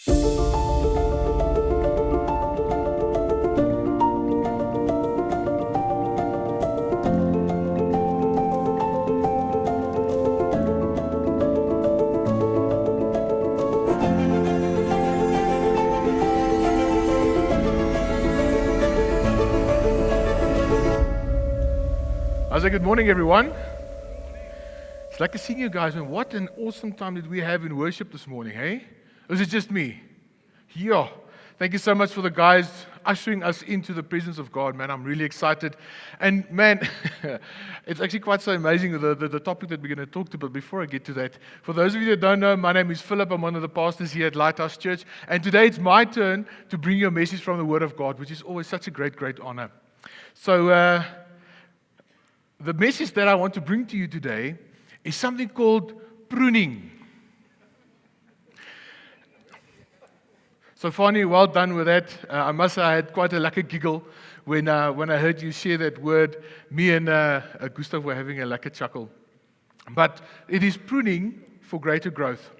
I say good morning, everyone. It's like seeing you guys, and what an awesome time did we have in worship this morning, hey? Or is it just me? Yeah. Thank you so much for the guys ushering us into the presence of God, man. I'm really excited. And man, it's actually quite so amazing, the topic that we're going to talk to. But before I get to that, for those of you that don't know, my name is Philip. I'm one of the pastors here at Lighthouse Church. And today it's my turn to bring you a message from the Word of God, which is always such a great, great honor. So, the message that I want to bring to you today is something called pruning. So, Fani, well done with that. I must say I had quite a lucky giggle when I heard you share that word. Me and Gustav were having a lucky chuckle. But it is pruning for greater growth.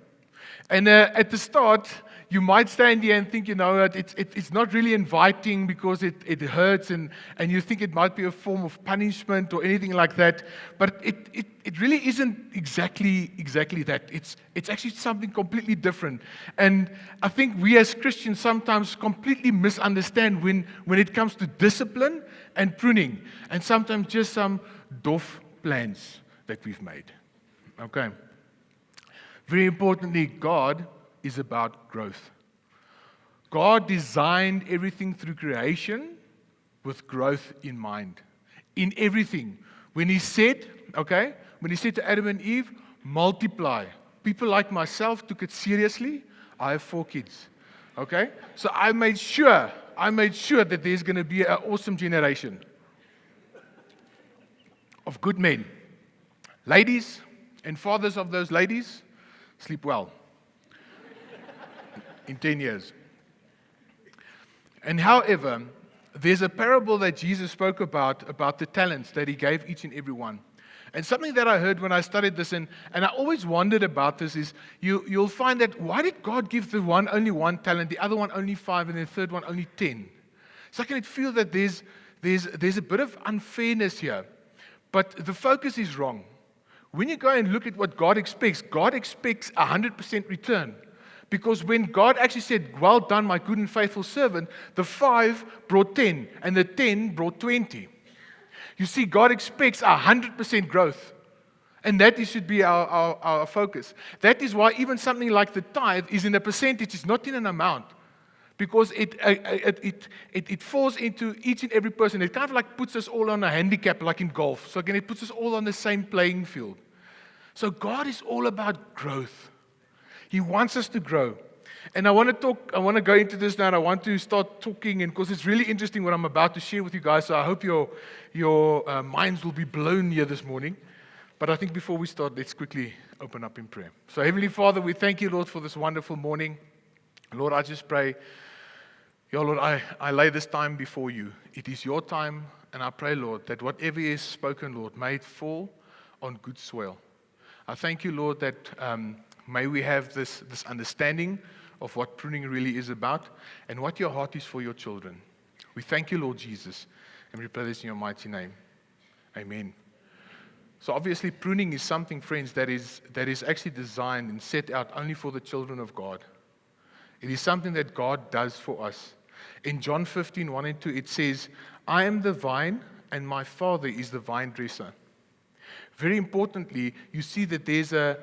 And at the start, you might stand here and think, it's not really inviting because it hurts and you think it might be a form of punishment or anything like that. But it really isn't exactly that. It's actually something completely different. And I think we as Christians sometimes completely misunderstand when it comes to discipline and pruning. And sometimes just some dof plans that we've made. Okay. Very importantly, God is about growth. God designed everything through creation with growth in mind. In everything. When He said to Adam and Eve, multiply. People like myself took it seriously. I have 4 kids. Okay? So I made sure that there's going to be an awesome generation of good men. Ladies and fathers of those ladies, sleep well in 10 years. And however, there's a parable that Jesus spoke about the talents that He gave each and every one. And something that I heard when I studied this, and I always wondered about this, is you'll find that why did God give the one only 1 talent, the other one only 5, and the third one only 10? So I can feel that there's a bit of unfairness here. But the focus is wrong. When you go and look at what God expects 100% return. Because when God actually said, well done, my good and faithful servant, the 5 brought 10, and the 10 brought 20. You see, God expects 100% growth. And that should be our focus. That is why even something like the tithe is in a percentage, it's not in an amount. Because it falls into each and every person. It kind of like puts us all on a handicap, like in golf. So again, it puts us all on the same playing field. So God is all about growth. He wants us to grow. And I want to go into this now, and I want to start talking, and because it's really interesting what I'm about to share with you guys, so I hope your minds will be blown here this morning. But I think before we start, let's quickly open up in prayer. So Heavenly Father, we thank you, Lord, for this wonderful morning. Lord, I just pray, Lord, I lay this time before you. It is your time, and I pray, Lord, that whatever is spoken, Lord, may it fall on good soil. I thank you, Lord, that may we have this understanding of what pruning really is about and what your heart is for your children. We thank you, Lord Jesus, and we pray this in your mighty name. Amen. So obviously, pruning is something, friends, that is actually designed and set out only for the children of God. It is something that God does for us. In John 15, 1 and 2, it says, I am the vine, and my Father is the vine dresser. Very importantly, you see that there's a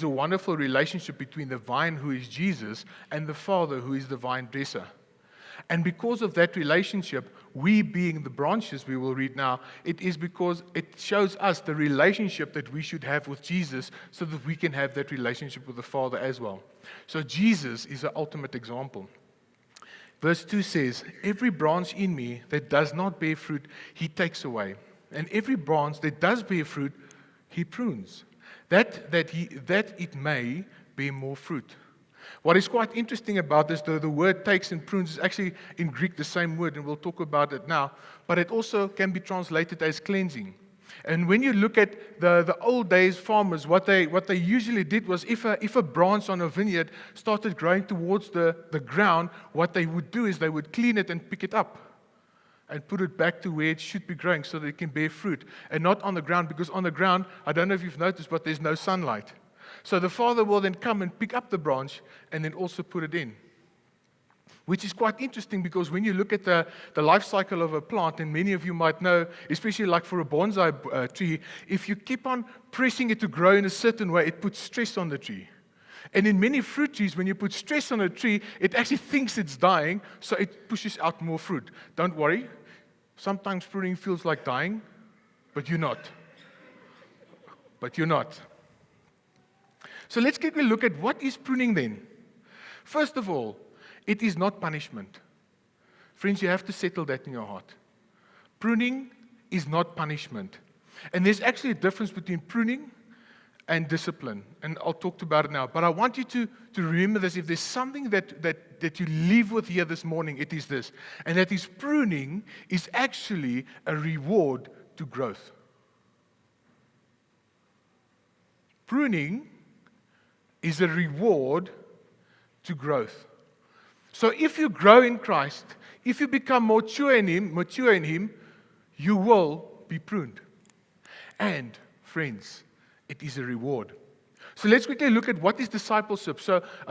wonderful relationship between the vine, who is Jesus, and the Father, who is the vine dresser. And because of that relationship, we being the branches, we will read now, it is because it shows us the relationship that we should have with Jesus so that we can have that relationship with the Father as well. So Jesus is the ultimate example. Verse 2 says, every branch in me that does not bear fruit, He takes away. And every branch that does bear fruit, He prunes, that it may bear more fruit. What is quite interesting about this, the word takes and prunes is actually in Greek the same word, and we'll talk about it now, but it also can be translated as cleansing. And when you look at the old days farmers, what they usually did was if a branch on a vineyard started growing towards the ground, what they would do is they would clean it and pick it up and put it back to where it should be growing so that it can bear fruit. And not on the ground, because on the ground, I don't know if you've noticed, but there's no sunlight. So the father will then come and pick up the branch and then also put it in. Which is quite interesting, because when you look at the life cycle of a plant, and many of you might know, especially like for a bonsai tree, if you keep on pressing it to grow in a certain way, it puts stress on the tree. And in many fruit trees, when you put stress on a tree, it actually thinks it's dying, so it pushes out more fruit. Don't worry. Sometimes pruning feels like dying, but you're not. So let's quickly look at what is pruning then. First of all, it is not punishment. Friends, you have to settle that in your heart. Pruning is not punishment. And there's actually a difference between pruning and discipline. And I'll talk about it now. But I want you to remember this. If there's something that you leave with here this morning, it is this. And that is, pruning is actually a reward to growth. Pruning is a reward to growth. So if you grow in Christ, if you become mature in Him, you will be pruned. And, friends, it is a reward. So let's quickly look at what is discipleship.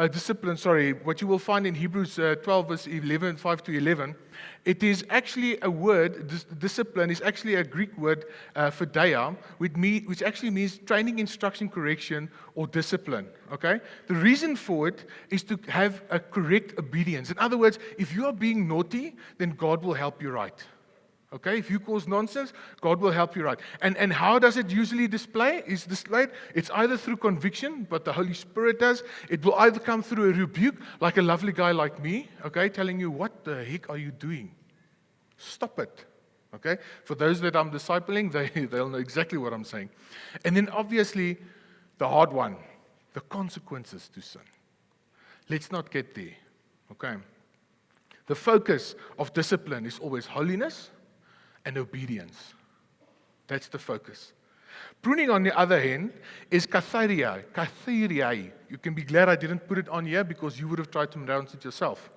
Discipline, what you will find in Hebrews 12, verse 11, 5 to 11. It is actually a word, discipline is actually a Greek word for dia, which actually means training, instruction, correction, or discipline. Okay? The reason for it is to have a correct obedience. In other words, if you are being naughty, then God will help you right. Okay, if you cause nonsense, God will help you right. And how does it usually displayed? It's either through conviction, but the Holy Spirit does. It will either come through a rebuke, like a lovely guy like me, okay, telling you, what the heck are you doing? Stop it. Okay? For those that I'm discipling, they'll know exactly what I'm saying. And then obviously, the hard one, the consequences to sin. Let's not get there. Okay? The focus of discipline is always holiness and obedience. That's the focus. Pruning, on the other hand, is kathariai. You can be glad I didn't put it on here, because you would have tried to pronounce it yourself.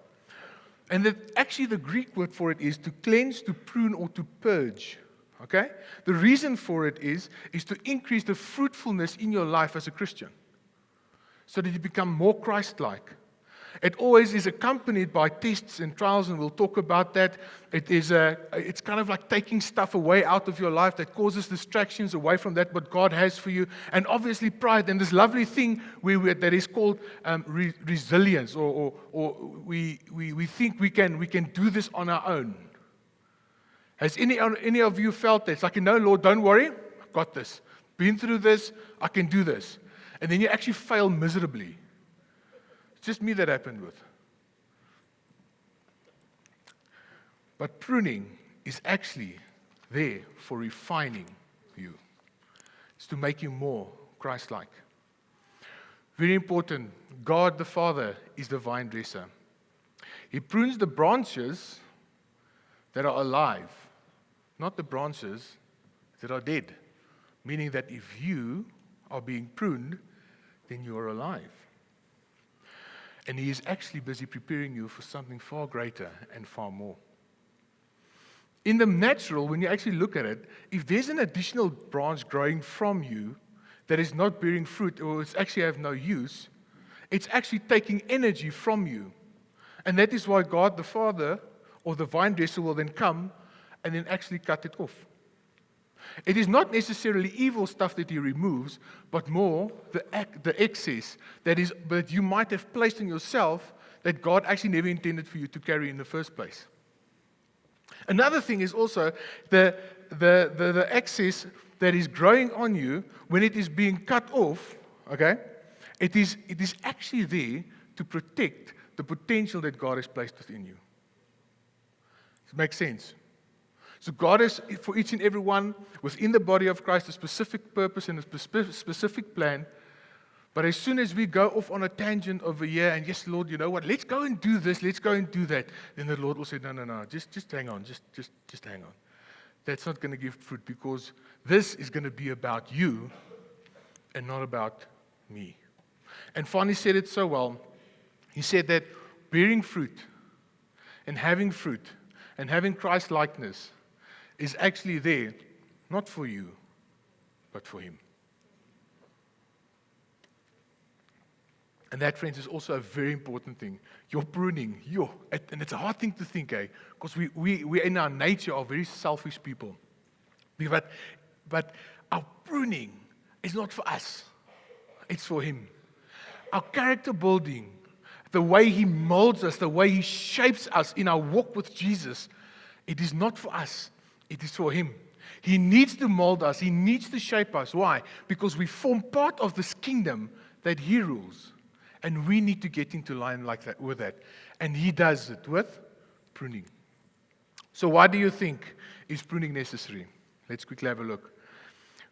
And actually the Greek word for it is to cleanse, to prune, or to purge. Okay? The reason for it is to increase the fruitfulness in your life as a Christian, so that you become more Christ-like. It always is accompanied by tests and trials, and we'll talk about that. It's kind of like taking stuff away out of your life that causes distractions away from that what God has for you, and obviously pride, and this lovely thing that is called resilience, or we think we can do this on our own. Has any of you felt that? It's like, no, Lord, don't worry, I've got this. Been through this, I can do this. And then you actually fail miserably. It's just me that happened with. But pruning is actually there for refining you. It's to make you more Christ-like. Very important. God the Father is the vine dresser. He prunes the branches that are alive, not the branches that are dead. Meaning that if you are being pruned, then you are alive. And He is actually busy preparing you for something far greater and far more. In the natural, when you actually look at it, if there's an additional branch growing from you that is not bearing fruit, or it's actually have no use, it's actually taking energy from you. And that is why God the Father, or the vine dresser, will then come and then actually cut it off. It is not necessarily evil stuff that He removes, but more the excess that you might have placed in yourself that God actually never intended for you to carry in the first place. Another thing is also the excess that is growing on you when it is being cut off. Okay, it is actually there to protect the potential that God has placed within you. Does it make sense? So God has, for each and every one within the body of Christ, a specific purpose and a specific plan. But as soon as we go off on a tangent over here, and yes, Lord, you know what, let's go and do this, let's go and do that, then the Lord will say, no, just hang on, just hang on. that's not going to give fruit, because this is going to be about you and not about me. And Fanny said it so well. He said that bearing fruit and having Christ-likeness is actually there, not for you, but for Him. And that, friends, is also a very important thing. Your pruning, and it's a hard thing to think, because we in our nature are very selfish people. But our pruning is not for us, it's for Him. Our character building, the way He molds us, the way He shapes us in our walk with Jesus, it is not for us, it is for Him. He needs to mold us, He needs to shape us. Why? Because we form part of this kingdom that He rules. And we need to get into line like that with that. And He does it with pruning. So why do you think is pruning necessary? Let's quickly have a look.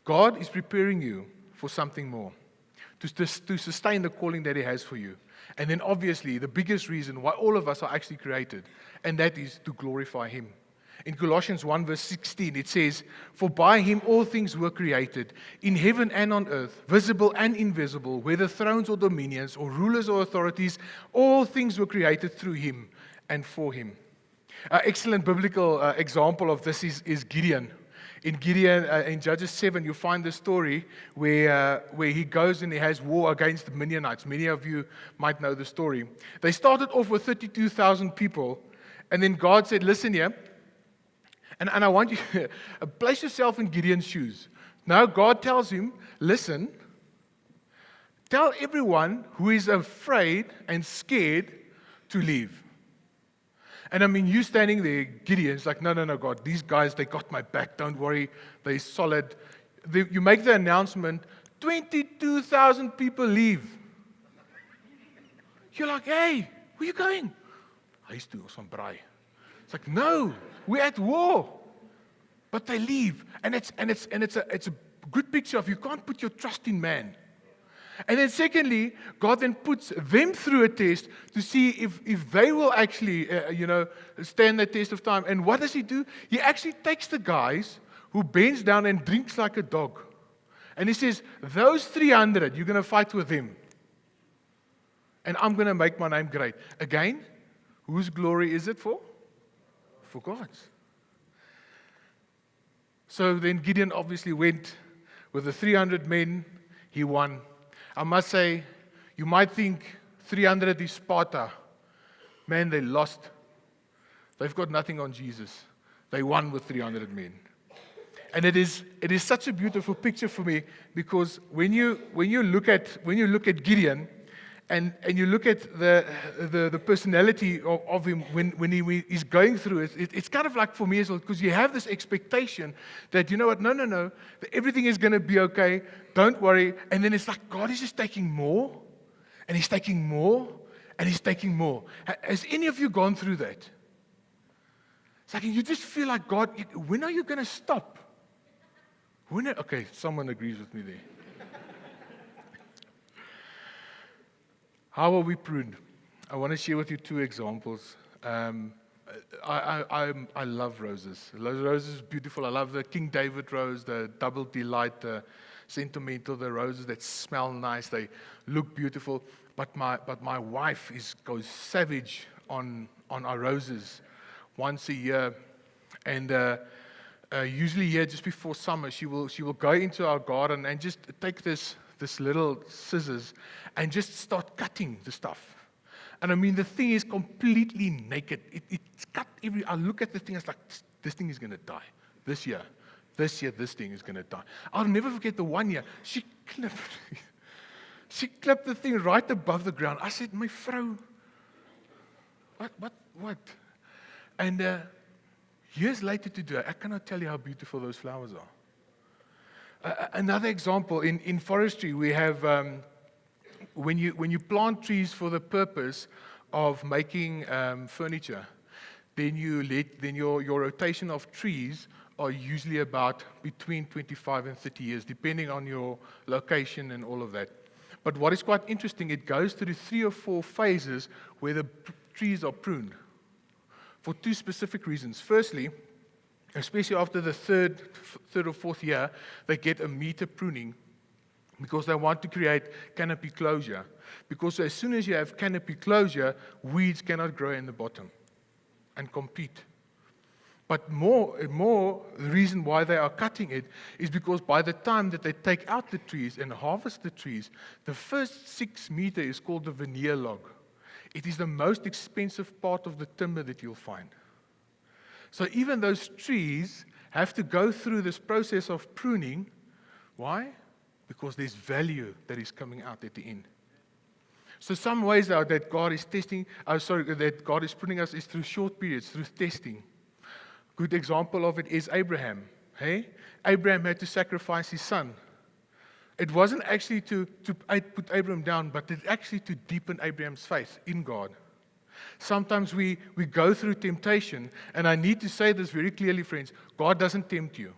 God is preparing you for something more, to sustain the calling that He has for you. And then obviously the biggest reason why all of us are actually created, and that is to glorify Him. In Colossians 1 verse 16, it says, "For by Him all things were created, in heaven and on earth, visible and invisible, whether thrones or dominions, or rulers or authorities, all things were created through Him and for Him." An excellent biblical example of this is Gideon. In Judges 7, you find the story where he goes and he has war against the Midianites. Many of you might know the story. They started off with 32,000 people, and then God said, "Listen here, and I want you to place yourself in Gideon's shoes." Now God tells him, "Listen, tell everyone who is afraid and scared to leave." And I mean, you standing there, Gideon's like, no, God, these guys, they got my back, don't worry, they're solid. You make the announcement, 22,000 people leave. You're like, "Hey, where you going?" "Huis toe, ons gaan braai." It's like, no, we're at war. But they leave. And it's a good picture of you can't put your trust in man. And then secondly, God then puts them through a test to see if they will actually, stand the test of time. And what does He do? He actually takes the guys who bends down and drinks like a dog. And He says, "Those 300, you're going to fight with them. And I'm going to make my name great." Again, whose glory is it for? For God's. So then Gideon obviously went with the 300 men. He won. I must say, you might think 300 is Sparta. Man, they lost. They've got nothing on Jesus. They won with 300 men. And it is such a beautiful picture for me, because when you look at Gideon, and you look at the personality of him when he is going through it, it's kind of like for me as well, because you have this expectation that, you know what, no, that everything is going to be okay, don't worry. And then it's like God is just taking more, and He's taking more, and He's taking more. Has any of you gone through that? It's like you just feel like, God, when are you going to stop? Okay, someone agrees with me there. How are we pruned? I want to share with you two examples. I love roses. Roses is beautiful. I love the King David rose, the double delight, the sentimental, the roses that smell nice. They look beautiful. But my wife goes savage on our roses once a year, and usually here just before summer, she will go into our garden and just take this little scissors and just start cutting the stuff. And I mean, the thing is completely naked. It's cut I look at the thing, it's like, this thing is going to die. This year, this thing is going to die. I'll never forget the one year, she clipped the thing right above the ground. I said, "My vrou, what? And years later today, I cannot tell you how beautiful those flowers are. Another example, in forestry, we have, when you plant trees for the purpose of making furniture, then your rotation of trees are usually about between 25 and 30 years, depending on your location and all of that. But what is quite interesting, it goes through 3 or 4 phases where the trees are pruned for 2 specific reasons. Firstly, Especially after the third or fourth year, they get a meter pruning because they want to create canopy closure. Because as soon as you have canopy closure, weeds cannot grow in the bottom and compete. But more the reason why they are cutting it is because by the time that they take out the trees and harvest the trees, the first 6 meters is called the veneer log. It is the most expensive part of the timber that you'll find. So even those trees have to go through this process of pruning. Why? Because there's value that is coming out at the end. So some ways that God is that God is pruning us is through short periods, through testing. Good example of it is Abraham. Hey? Abraham had to sacrifice his son. It wasn't actually to put Abraham down, but it's actually to deepen Abraham's faith in God. Sometimes we go through temptation, and I need to say this very clearly, friends. God doesn't tempt you.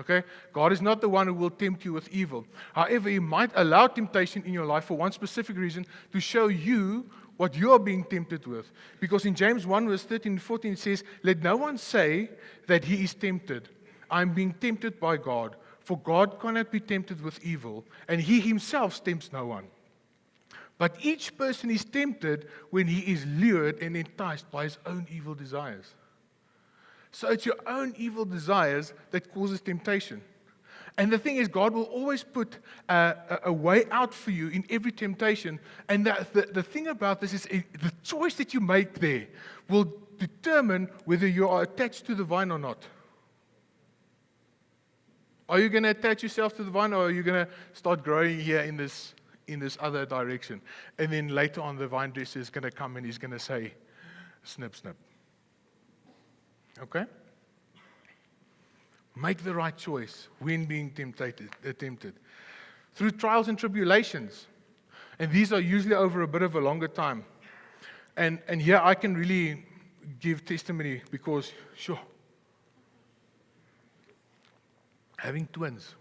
Okay? God is not the one who will tempt you with evil. However, He might allow temptation in your life for one specific reason, to show you what you are being tempted with. Because in James 1 verse 13 and 14 it says, "Let no one say that he is tempted. I am being tempted by God. For God cannot be tempted with evil, and He Himself tempts no one. But each person is tempted when he is lured and enticed by his own evil desires." So it's your own evil desires that causes temptation. And the thing is, God will always put a way out for you in every temptation. And the thing about this is the choice that you make there will determine whether you are attached to the vine or not. Are you going to attach yourself to the vine, or are you going to start growing here in this other direction? And then later on, the vine dresser is going to come and he's going to say, "Snip, snip." Okay? Make the right choice when being tempted. Through trials and tribulations. And these are usually over a bit of a longer time. And here I can really give testimony because, sure, having twins.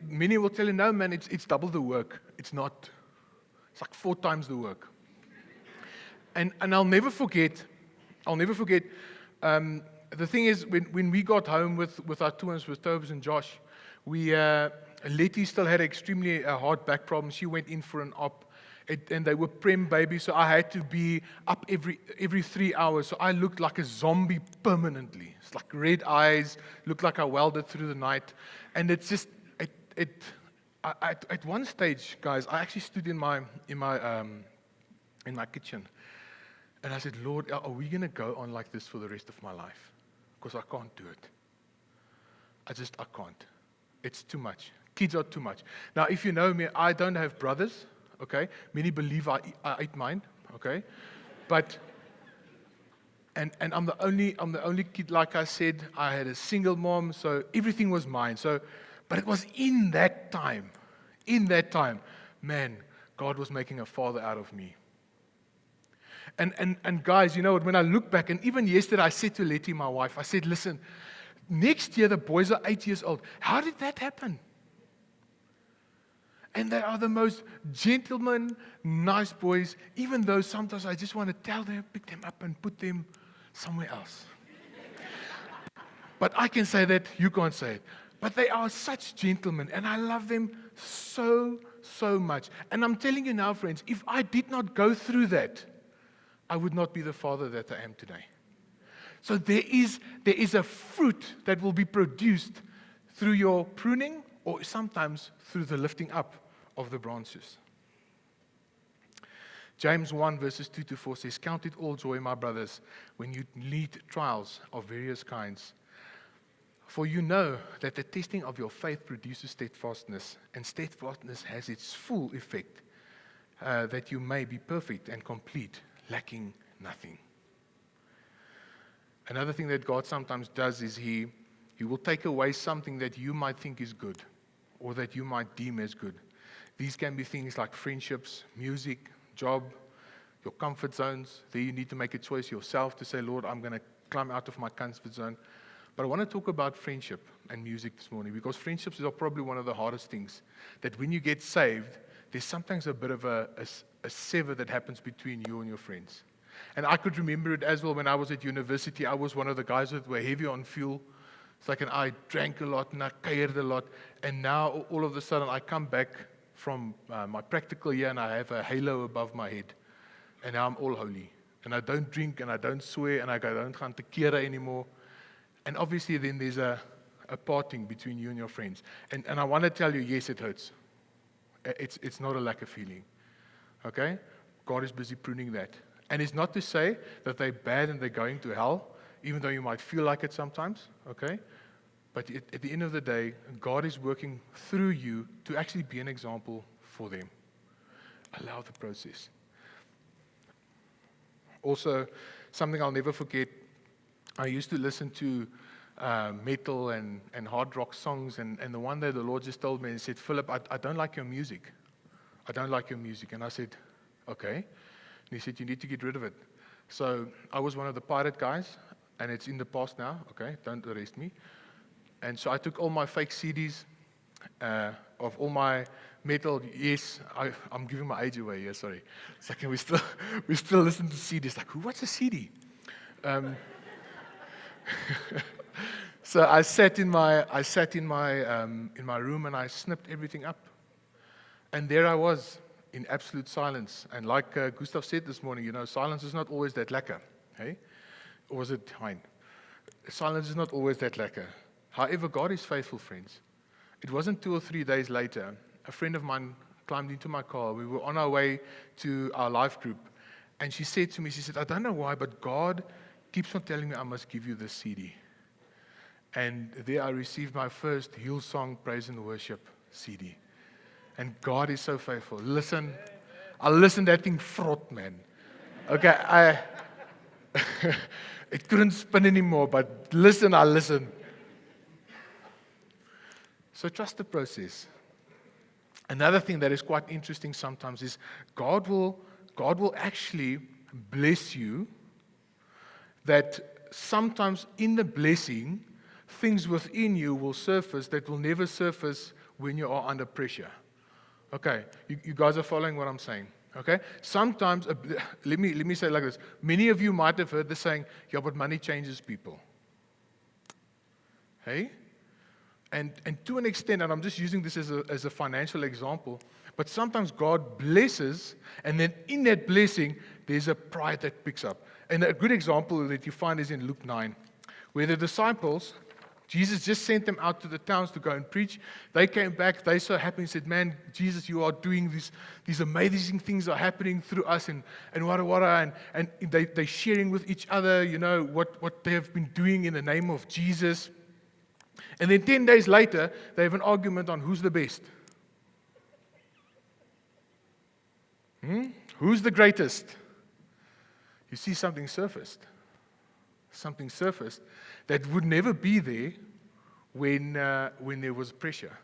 Many will tell you, "No, man, it's double the work." It's not. It's like 4 times the work. And I'll never forget. The thing is, when we got home with our twins, with Tobes and Josh, Letty still had extremely hard back problems. She went in for an op, and they were prem babies, so I had to be up every 3 hours. So I looked like a zombie permanently. It's like red eyes, looked like I welded through the night, and it's just at one stage, guys, I actually stood in my kitchen. And I said, "Lord, are we going to go on like this for the rest of my life? Because I can't do it. I can't. It's too much. Kids are too much." Now, if you know me, I don't have brothers, okay? Many believe I ate mine, okay? But, and I'm the only kid, like I said. I had a single mom, so everything was mine. But it was in that time, man, God was making a father out of me. And guys, you know what, when I look back, and even yesterday I said to Letty, my wife, I said, "Listen, next year the boys are 8 years old. How did that happen?" And they are the most gentlemen, nice boys, even though sometimes I just want to tell them, pick them up and put them somewhere else. But I can say that, you can't say it. But they are such gentlemen, and I love them so, so much. And I'm telling you now, friends, if I did not go through that, I would not be the father that I am today. So there is a fruit that will be produced through your pruning, or sometimes through the lifting up of the branches. James 1 verses 2 to 4 says, "Count it all joy, my brothers, when you meet trials of various kinds. For you know that the testing of your faith produces steadfastness, and steadfastness has its full effect, that you may be perfect and complete, lacking nothing." Another thing that God sometimes does is He will take away something that you might think is good, or that you might deem as good. These can be things like friendships, music, job, your comfort zones. There you need to make a choice yourself to say, "Lord, I'm going to climb out of my comfort zone." But I want to talk about friendship and music this morning, because friendships are probably one of the hardest things. That when you get saved, there's sometimes a bit of a sever that happens between you and your friends. And I could remember it as well when I was at university. I was one of the guys that were heavy on fuel. It's like, and I drank a lot and I cared a lot. And now, all of a sudden, I come back from my practical year and I have a halo above my head. And now I'm all holy. And I don't drink and I don't swear and I don't gaan tequila anymore. And obviously, then there's a parting between you and your friends. And I want to tell you, yes, it hurts. It's not a lack of feeling. Okay? God is busy pruning that. And it's not to say that they're bad and they're going to hell, even though you might feel like it sometimes, okay? But at the end of the day, God is working through you to actually be an example for them. Allow the process. Also, something I'll never forget, I used to listen to metal and hard rock songs, and the one day the Lord just told me and said, Philip, I don't like your music. I don't like your music. And I said, okay. And he said, you need to get rid of it. So I was one of the pirate guys, and it's in the past now, okay? Don't arrest me. And so I took all my fake CDs of all my metal. Yes, I'm giving my age away here, sorry. It's like, we still listen to CDs. Like, what's a CD? So I sat in my room and I snipped everything up. And there I was, in absolute silence. And like Gustav said this morning, silence is not always that lekker. Hey? Or was it Hein? Silence is not always that lekker. However, God is faithful, friends. It wasn't 2 or 3 days later, a friend of mine climbed into my car. We were on our way to our life group. And she said to me, I don't know why, but God keeps on telling me I must give you this CD. And there I received my first Hillsong Praise and Worship CD. And God is so faithful. Listen, I listened that thing fraught, man. Okay, it couldn't spin anymore, but I listened. So trust the process. Another thing that is quite interesting sometimes is God will actually bless you, that sometimes in the blessing, things within you will surface that will never surface when you are under pressure. Okay, you guys are following what I'm saying, okay? Sometimes, let me say it like this. Many of you might have heard the saying, yeah, but money changes people. Hey? And to an extent, and I'm just using this as a financial example, but sometimes God blesses, and then in that blessing, there's a pride that picks up. And a good example that you find is in Luke 9, where the disciples, Jesus just sent them out to the towns to go and preach. They came back, they so happy and said, man, Jesus, you are doing these amazing things are happening through us, and they're sharing with each other, what they have been doing in the name of Jesus. And then 10 days later, they have an argument on who's the best. Who's the greatest? You see something surfaced. Something surfaced that would never be there when there was pressure.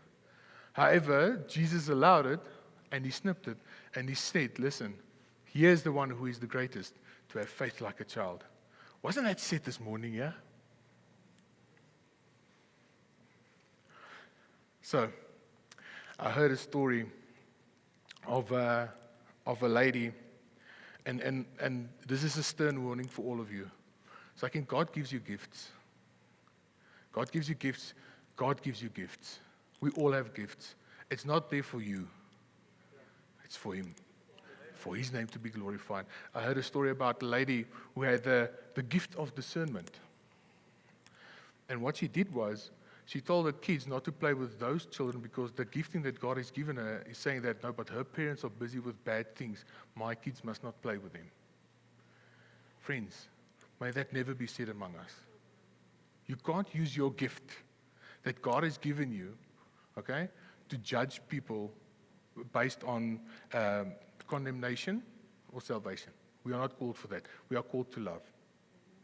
However, Jesus allowed it, and he snipped it, and he said, listen, here's the one who is the greatest, to have faith like a child. Wasn't that said this morning, yeah? So, I heard a story of a lady, and this is a stern warning for all of you. So I think God gives you gifts. God gives you gifts. God gives you gifts. We all have gifts. It's not there for you. It's for Him. For His name to be glorified. I heard a story about a lady who had the gift of discernment. And what she did was, she told her kids not to play with those children because the gifting that God has given her is saying that, no, but her parents are busy with bad things. My kids must not play with them. Friends, may that never be said among us. You can't use your gift that God has given you, okay, to judge people based on condemnation or salvation. We are not called for that. We are called to love.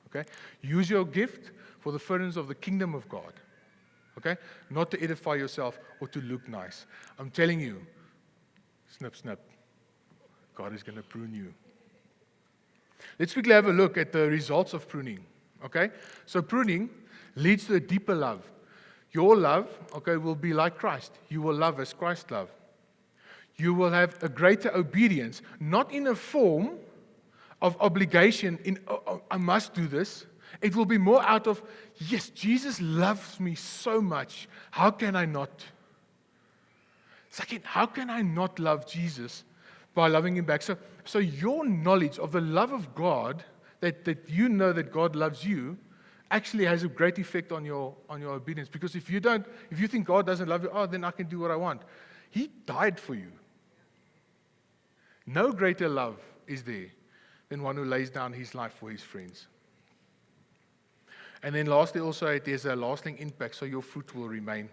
Okay? Use your gift for the furtherance of the kingdom of God. Okay? Not to edify yourself or to look nice. I'm telling you, snip, snip. God is going to prune you. Let's quickly have a look at the results of pruning. Okay? So pruning leads to a deeper love. Your love, okay, will be like Christ. You will love as Christ loved. You will have a greater obedience, not in a form of obligation in, oh, I must do this. It will be more out of, yes, Jesus loves me so much. How can I not? Second, how can I not love Jesus by loving him back? So your knowledge of the love of God, that you know that God loves you, actually has a great effect on your obedience. Because if you think God doesn't love you, oh, then I can do what I want. He died for you. No greater love is there than one who lays down his life for his friends. And then lastly, also, there's a lasting impact, so your fruit will remain.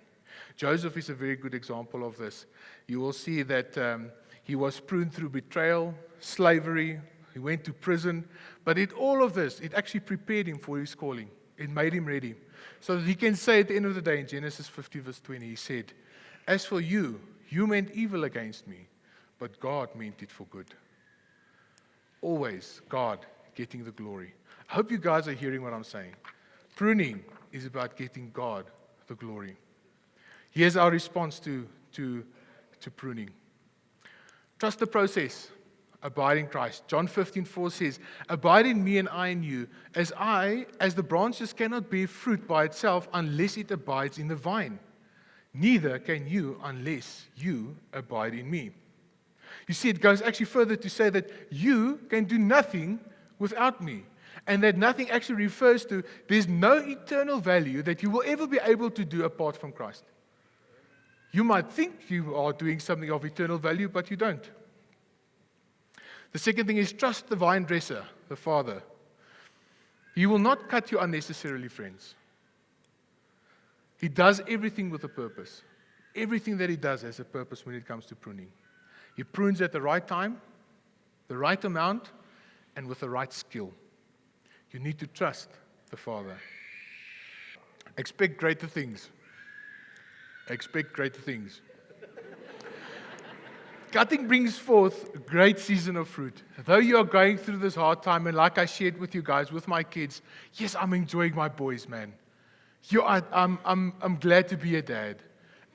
Joseph is a very good example of this. You will see that he was pruned through betrayal, slavery, he went to prison, but all of this, it actually prepared him for his calling. It made him ready. So that he can say at the end of the day in Genesis 50 verse 20, he said, as for you, you meant evil against me, but God meant it for good. Always God getting the glory. I hope you guys are hearing what I'm saying. Pruning is about getting God the glory. Here's our response to pruning. Trust the process. Abide in Christ. John 15:4 says, abide in me and I in you, as the branches cannot bear fruit by itself unless it abides in the vine. Neither can you unless you abide in me. You see, it goes actually further to say that you can do nothing without me. And that nothing actually refers to there's no eternal value that you will ever be able to do apart from Christ. You might think you are doing something of eternal value, but you don't. The second thing is trust the vine dresser, the Father. He will not cut you unnecessarily, friends. He does everything with a purpose. Everything that he does has a purpose when it comes to pruning. He prunes at the right time, the right amount, and with the right skill. You need to trust the Father. Expect greater things. Expect greater things. Cutting brings forth a great season of fruit. Though you are going through this hard time, and like I shared with you guys, with my kids, yes, I'm enjoying my boys, man. I'm glad to be a dad.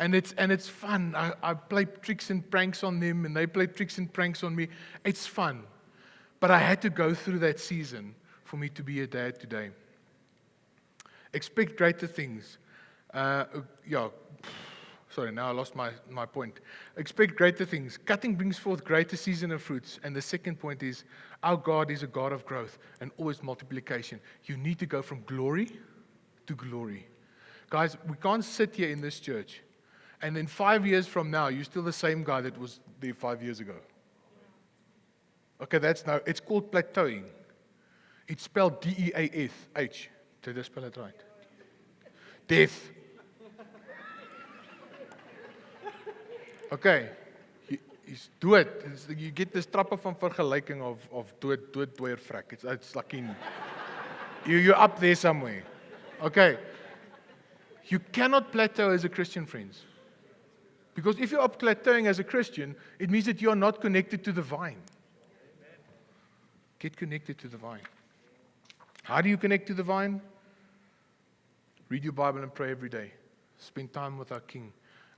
And it's fun. I play tricks and pranks on them, and they play tricks and pranks on me. It's fun. But I had to go through that season for me to be a dad today. Expect greater things. Sorry, now I lost my point. Expect greater things. Cutting brings forth greater season of fruits. And the second point is, our God is a God of growth and always multiplication. You need to go from glory to glory. Guys, we can't sit here in this church and then 5 years from now, you're still the same guy that was there 5 years ago. Okay, it's called plateauing. It's spelled D-E-A-T-H. Did I spell it right? Death. Okay, you do it. You get this trappe van vergelijking of dood, dooier vrek. It's like you're up there somewhere. Okay, you cannot plateau as a Christian, friends. Because if you're up plateauing as a Christian, it means that you are not connected to the vine. Get connected to the vine. How do you connect to the vine? Read your Bible and pray every day. Spend time with our King.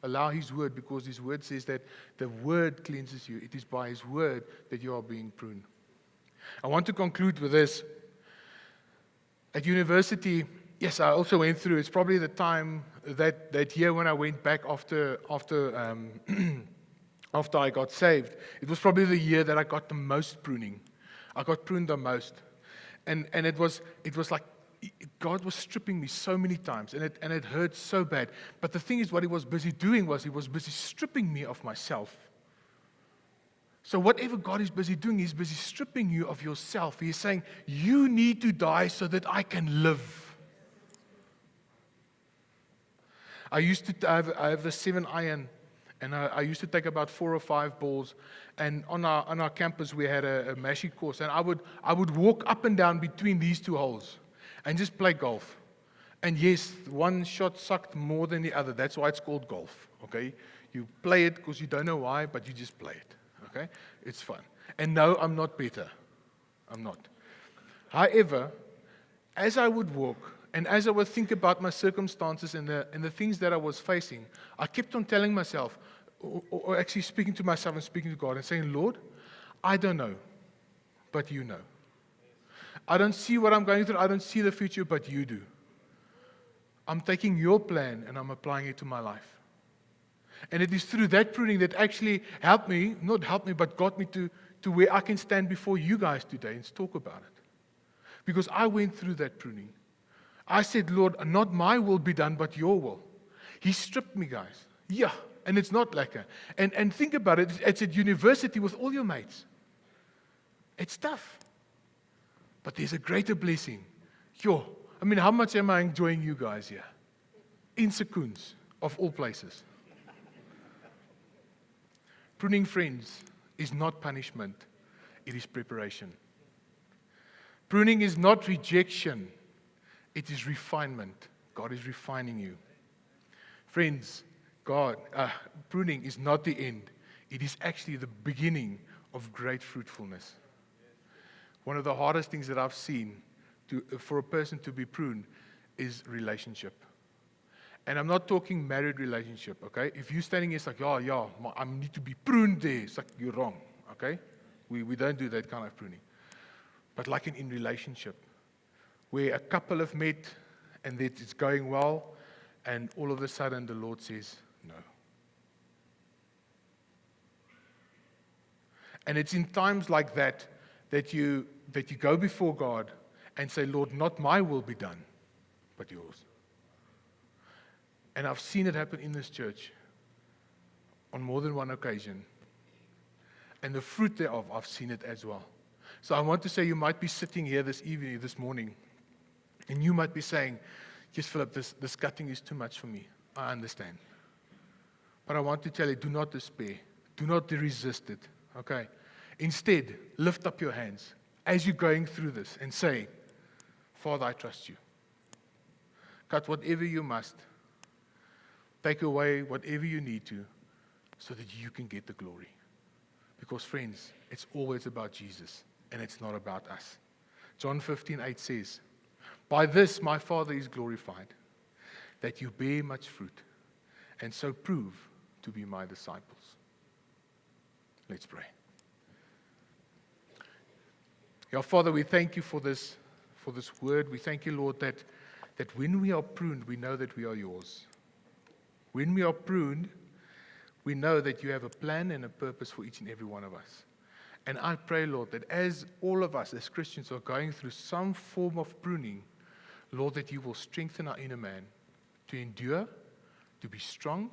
Allow His Word, because His Word says that the Word cleanses you. It is by His Word that you are being pruned. I want to conclude with this. At university, yes, I also went through, it's probably the time that year when I went back after I got saved. It was probably the year that I got the most pruning. I got pruned the most. And it was like God was stripping me so many times, and it hurt so bad. But the thing is, what He was busy doing was He was busy stripping me of myself. So whatever God is busy doing, He's busy stripping you of yourself. He's saying, you need to die so that I can live. I have the 7-iron, and I used to take about 4 or 5 balls. And on our campus, we had a mashie course, and I would walk up and down between these 2 holes and just play golf. And yes, one shot sucked more than the other. That's why it's called golf, okay? You play it because you don't know why, but you just play it, okay? It's fun. And no, I'm not better. I'm not. However, as I would walk, and as I would think about my circumstances and the things that I was facing, I kept on telling myself, or actually speaking to myself and speaking to God and saying, Lord, I don't know, but you know. I don't see what I'm going through. I don't see the future, but you do. I'm taking your plan and I'm applying it to my life. And it is through that pruning that actually not helped me, but got me to where I can stand before you guys today and talk about it. Because I went through that pruning. I said, Lord, not my will be done, but your will. He stripped me, guys. Yeah, and it's not lekker. And think about it. It's at university with all your mates. It's tough. But there's a greater blessing. How much am I enjoying you guys here? In Secunds, of all places. Pruning, friends, is not punishment. It is preparation. Pruning is not rejection. It is refinement. God is refining you. Friends, pruning is not the end. It is actually the beginning of great fruitfulness. One of the hardest things that I've seen for a person to be pruned is relationship. And I'm not talking married relationship, okay? If you're standing here, it's like, I need to be pruned there. It's like, you're wrong, okay? We don't do that kind of pruning. But like in relationship, where a couple have met and that it's going well, and all of a sudden the Lord says, no. And it's in times like that you go before God and say, Lord, not my will be done, but yours. And I've seen it happen in this church on more than one occasion. And the fruit thereof, I've seen it as well. So I want to say, you might be sitting here this morning, and you might be saying, yes, Philip, this cutting is too much for me. I understand. But I want to tell you, do not despair. Do not resist it. Okay? Instead, lift up your hands as you're going through this and say, Father, I trust you. Cut whatever you must. Take away whatever you need to so that you can get the glory. Because, friends, it's always about Jesus and it's not about us. John 15:8 says, by this my Father is glorified, that you bear much fruit and so prove to be my disciples. Let's pray. Father, we thank you for this word. We thank you, Lord, that when we are pruned, we know that we are yours. When we are pruned, we know that you have a plan and a purpose for each and every one of us. And I pray, Lord, that as all of us as Christians are going through some form of pruning, Lord, that you will strengthen our inner man to endure, to be strong,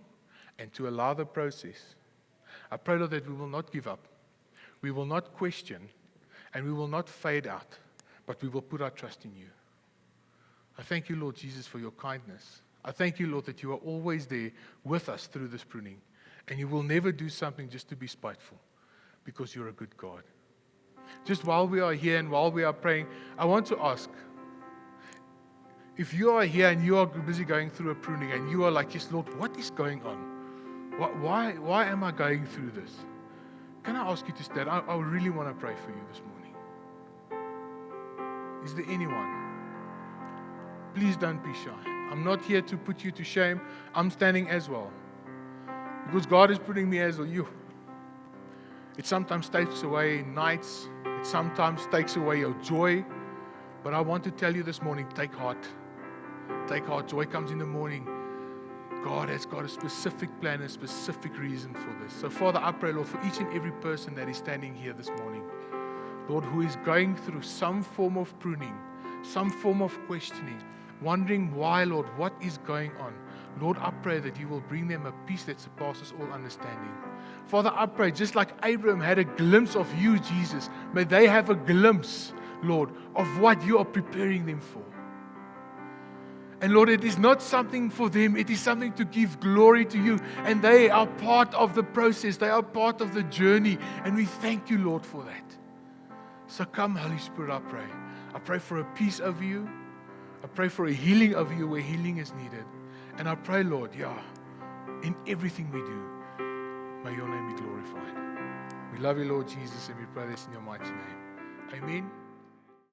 and to allow the process. I pray, Lord, that we will not give up. We will not question, and we will not fade out, but we will put our trust in you. I thank you, Lord Jesus, for your kindness. I thank you, Lord, that you are always there with us through this pruning, and you will never do something just to be spiteful, because you're a good God. Just while we are here and while we are praying, I want to ask, if you are here and you are busy going through a pruning and you are like, yes, Lord, what is going on? Why am I going through this? Can I ask you to stand? I really want to pray for you this morning. Is there anyone? Please don't be shy. I'm not here to put you to shame. I'm standing as well. Because God is putting me as well. It sometimes takes away nights. It sometimes takes away your joy. But I want to tell you this morning, take heart. Take heart. Joy comes in the morning. God has got a specific plan, a specific reason for this. So, Father, I pray, Lord, for each and every person that is standing here this morning, Lord, who is going through some form of pruning, some form of questioning, wondering why, Lord, what is going on? Lord, I pray that you will bring them a peace that surpasses all understanding. Father, I pray, just like Abraham had a glimpse of you, Jesus, may they have a glimpse, Lord, of what you are preparing them for. And Lord, it is not something for them, it is something to give glory to you. And they are part of the process, they are part of the journey. And we thank you, Lord, for that. So come, Holy Spirit, I pray. I pray for a peace over you. I pray for a healing over you where healing is needed. And I pray, Lord, in everything we do, may your name be glorified. We love you, Lord Jesus, and we pray this in your mighty name. Amen.